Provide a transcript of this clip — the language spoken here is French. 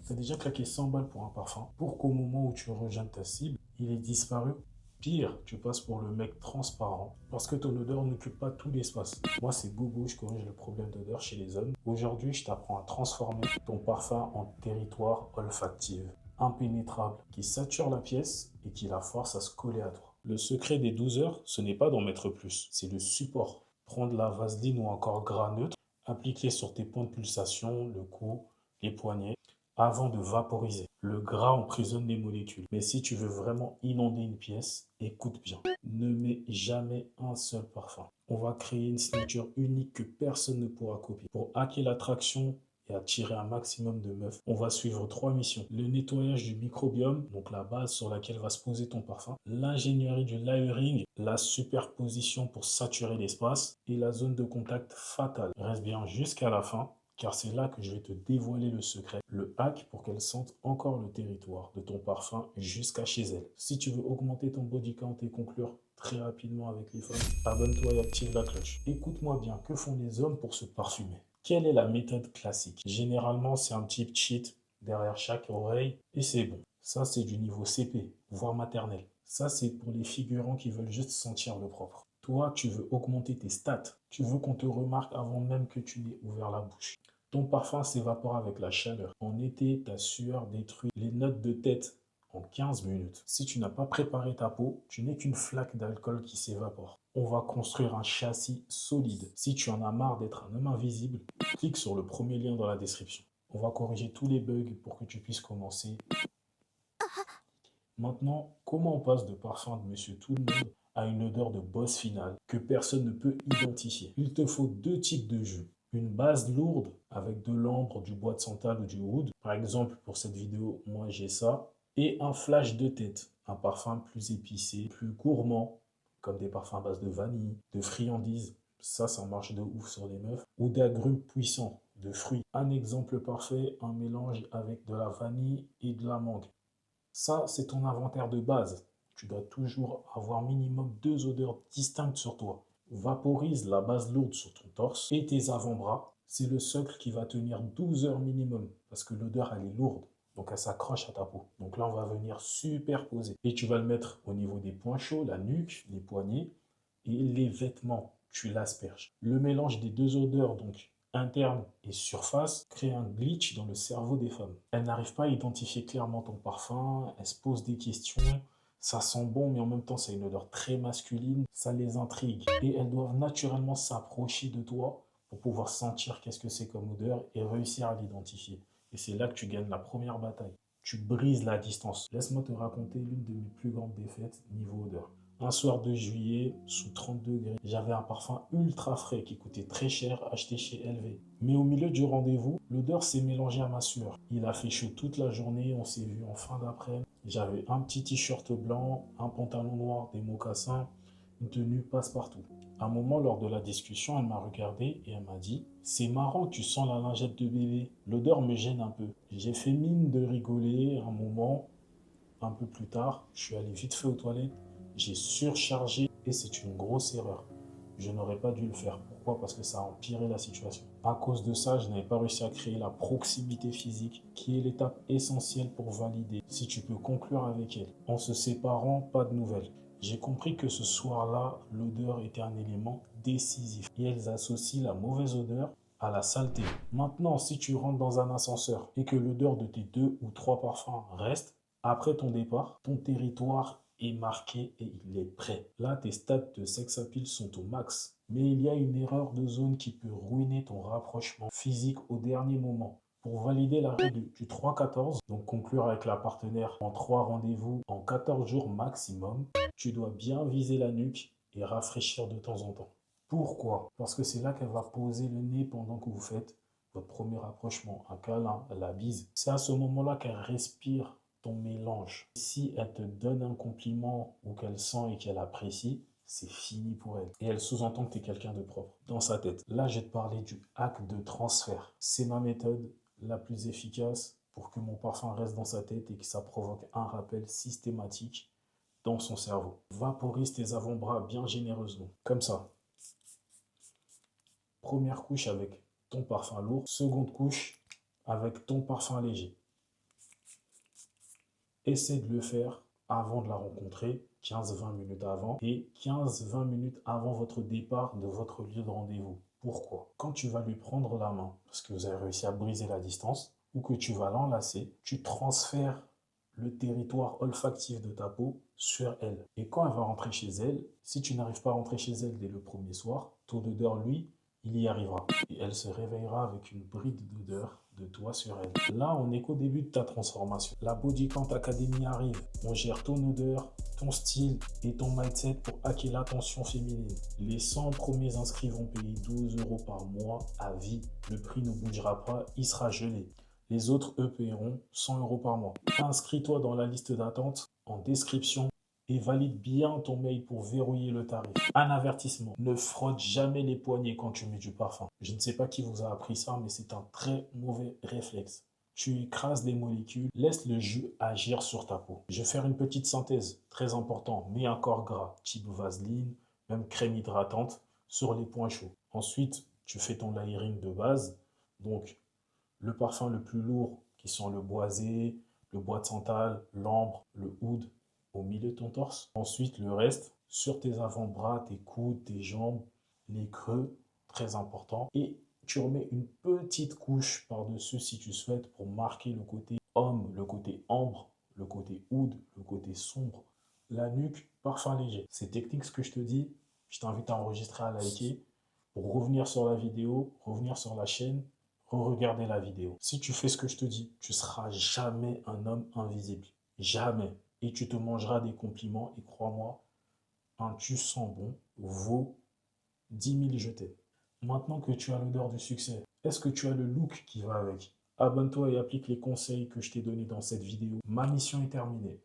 T'as déjà claqué 100 balles pour un parfum pour qu'au moment où tu rejoignes ta cible, il ait disparu. Pire, tu passes pour le mec transparent parce que ton odeur n'occupe pas tout l'espace. Moi, c'est Bobo, je corrige le problème d'odeur chez les hommes. Aujourd'hui, je t'apprends à transformer ton parfum en territoire olfactif, impénétrable, qui sature la pièce et qui la force à se coller à toi. Le secret des 12 heures, ce n'est pas d'en mettre plus, c'est le support. Prendre la vaseline ou encore gras neutre, appliquer sur tes points de pulsation, le cou, les poignets, avant de vaporiser. Le gras emprisonne les molécules. Mais si tu veux vraiment inonder une pièce, écoute bien. Ne mets jamais un seul parfum. On va créer une signature unique que personne ne pourra copier. Pour hacker l'attraction et attirer un maximum de meufs, on va suivre 3 missions. Le nettoyage du microbiome, donc la base sur laquelle va se poser ton parfum. L'ingénierie du layering, la superposition pour saturer l'espace. Et la zone de contact fatale. Reste bien jusqu'à la fin, car c'est là que je vais te dévoiler le secret, le hack pour qu'elle sente encore le territoire de ton parfum jusqu'à chez elle. Si tu veux augmenter ton body count et conclure très rapidement avec les femmes, abonne-toi et active la cloche. Écoute-moi bien, que font les hommes pour se parfumer? Quelle est la méthode classique? Généralement, c'est un petit cheat derrière chaque oreille et c'est bon. Ça, c'est du niveau CP, voire maternel. Ça, c'est pour les figurants qui veulent juste sentir le propre. Toi, tu veux augmenter tes stats. Tu veux qu'on te remarque avant même que tu n'aies ouvert la bouche. Ton parfum s'évapore avec la chaleur. En été, ta sueur détruit les notes de tête en 15 minutes. Si tu n'as pas préparé ta peau, tu n'es qu'une flaque d'alcool qui s'évapore. On va construire un châssis solide. Si tu en as marre d'être un homme invisible, clique sur le premier lien dans la description. On va corriger tous les bugs pour que tu puisses commencer. Maintenant, comment on passe de parfum de Monsieur Tout-le-Monde à une odeur de boss final que personne ne peut identifier? Il te faut 2 types de jus. Une base lourde avec de l'ambre, du bois de santal ou du oud. Par exemple, pour cette vidéo, moi j'ai ça. Et un flash de tête, un parfum plus épicé, plus gourmand, comme des parfums à base de vanille, de friandises. Ça marche de ouf sur les meufs. Ou d'agrumes puissants, de fruits. Un exemple parfait, un mélange avec de la vanille et de la mangue. Ça, c'est ton inventaire de base. Tu dois toujours avoir minimum 2 odeurs distinctes sur toi. Vaporise la base lourde sur ton torse et tes avant-bras. C'est le socle qui va tenir 12 heures minimum parce que l'odeur, elle est lourde. Donc, elle s'accroche à ta peau. Donc là, on va venir superposer. Et tu vas le mettre au niveau des points chauds, la nuque, les poignets et les vêtements. Tu l'asperges. Le mélange des 2 odeurs, donc interne et surface, crée un glitch dans le cerveau des femmes. Elles n'arrivent pas à identifier clairement ton parfum, elles se posent des questions, ça sent bon mais en même temps ça a une odeur très masculine, ça les intrigue et elles doivent naturellement s'approcher de toi pour pouvoir sentir qu'est-ce que c'est comme odeur et réussir à l'identifier. Et c'est là que tu gagnes la première bataille. Tu brises la distance. Laisse-moi te raconter l'une de mes plus grandes défaites niveau odeur. Un soir de juillet, sous 30 degrés, j'avais un parfum ultra frais qui coûtait très cher, acheté chez LV. Mais au milieu du rendez-vous, l'odeur s'est mélangée à ma sueur. Il a fait chaud toute la journée, on s'est vu en fin d'après-midi. J'avais un petit t-shirt blanc, un pantalon noir, des mocassins, une tenue passe-partout. À un moment, lors de la discussion, elle m'a regardé et elle m'a dit: c'est marrant, tu sens la lingette de bébé. L'odeur me gêne un peu. J'ai fait mine de rigoler un moment. Un peu plus tard, je suis allé vite fait aux toilettes, j'ai surchargé et c'est une grosse erreur. Je n'aurais pas dû le faire. Pourquoi? Parce que ça a empiré la situation. À cause de ça, je n'avais pas réussi à créer la proximité physique qui est l'étape essentielle pour valider si tu peux conclure avec elle. En se séparant, pas de nouvelles. J'ai compris que ce soir-là, l'odeur était un élément décisif et elles associent la mauvaise odeur à la saleté. Maintenant, si tu rentres dans un ascenseur et que l'odeur de tes 2 ou 3 parfums reste, après ton départ, ton territoire est marqué et il est prêt. Là, tes stats de sex appeal sont au max. Mais il y a une erreur de zone qui peut ruiner ton rapprochement physique au dernier moment. Pour valider la règle du 3-14, donc conclure avec la partenaire en 3 rendez-vous en 14 jours maximum, tu dois bien viser la nuque et rafraîchir de temps en temps. Pourquoi? Parce que c'est là qu'elle va poser le nez pendant que vous faites votre premier rapprochement, un câlin, la bise. C'est à ce moment-là qu'elle respire ton mélange. Si elle te donne un compliment ou qu'elle sent et qu'elle apprécie, c'est fini pour elle. Et elle sous-entend que tu es quelqu'un de propre dans sa tête. Là, je vais te parler du hack de transfert. C'est ma méthode la plus efficace pour que mon parfum reste dans sa tête et que ça provoque un rappel systématique dans son cerveau. Vaporise tes avant-bras bien généreusement. Comme ça. Première couche avec ton parfum lourd. Seconde couche avec ton parfum léger. essaie de le faire avant de la rencontrer, 15-20 minutes avant, et 15-20 minutes avant votre départ de votre lieu de rendez-vous. Pourquoi? Quand tu vas lui prendre la main, parce que vous avez réussi à briser la distance, ou que tu vas l'enlacer, tu transfères le territoire olfactif de ta peau sur elle. Et quand elle va rentrer chez elle, si tu n'arrives pas à rentrer chez elle dès le premier soir, ton odeur, lui, il y arrivera. Et elle se réveillera avec une bride d'odeur de toi sur elle. Là, on n'est qu'au début de ta transformation. La Body Count Academy arrive. On gère ton odeur, ton style et ton mindset pour hacker l'attention féminine. Les 100 premiers inscrits vont payer 12 € par mois à vie. Le prix ne bougera pas, il sera gelé. Les autres, eux, paieront 100 € par mois. Inscris-toi dans la liste d'attente en description et valide bien ton mail pour verrouiller le tarif. Un avertissement, ne frotte jamais les poignets quand tu mets du parfum. Je ne sais pas qui vous a appris ça, mais c'est un très mauvais réflexe. Tu écrases les molécules, laisse le jus agir sur ta peau. Je vais faire une petite synthèse, très important. Mets un corps gras, type vaseline, même crème hydratante, sur les points chauds. Ensuite, tu fais ton layering de base. Donc, le parfum le plus lourd, qui sont le boisé, le bois de santal, l'ambre, le oud, au milieu de ton torse. Ensuite, le reste, sur tes avant-bras, tes coudes, tes jambes, les creux, très important. Et tu remets une petite couche par-dessus si tu souhaites pour marquer le côté homme, le côté ambre, le côté oud, le côté sombre. La nuque, parfum léger. Ces techniques, ce que je te dis, je t'invite à enregistrer, à liker pour revenir sur la vidéo, revenir sur la chaîne, re-regarder la vidéo. Si tu fais ce que je te dis, tu seras jamais un homme invisible. Jamais. Et tu te mangeras des compliments. Et crois-moi, un tu sens bon vaut 10 000 je t'aime. Maintenant que tu as l'odeur du succès, est-ce que tu as le look qui va avec? Abonne-toi et applique les conseils que je t'ai donnés dans cette vidéo. Ma mission est terminée.